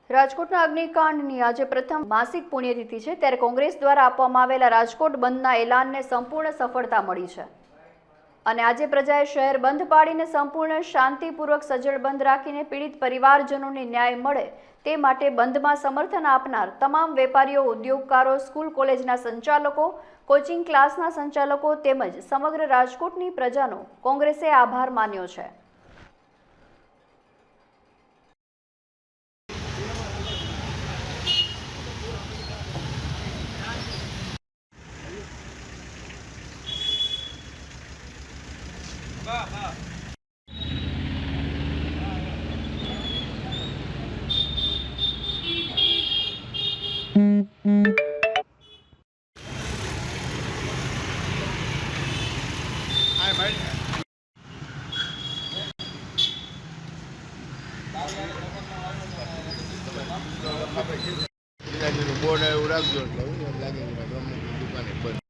રાજકોટના અગ્નિકાંડની આજે પ્રથમ માસિક પુણ્યતિથિ છે, ત્યારે કોંગ્રેસ દ્વારા આપવામાં આવેલા રાજકોટ બંધના એલાનને સંપૂર્ણ સફળતા મળી છે અને આજે પ્રજાએ શહેર બંધ પાડીને સંપૂર્ણ શાંતિપૂર્વક સજ્જડ બંધ રાખીને પીડિત પરિવારજનોને ન્યાય મળે તે માટે બંધમાં સમર્થન આપનાર તમામ વેપારીઓ, ઉદ્યોગકારો, સ્કૂલ કોલેજના સંચાલકો, કોચિંગ ક્લાસના સંચાલકો તેમજ સમગ્ર રાજકોટની પ્રજાનો કોંગ્રેસે આભાર માન્યો છે। બોર્ડ એવું રાખજો એટલે લાગે દુકાને બંધ।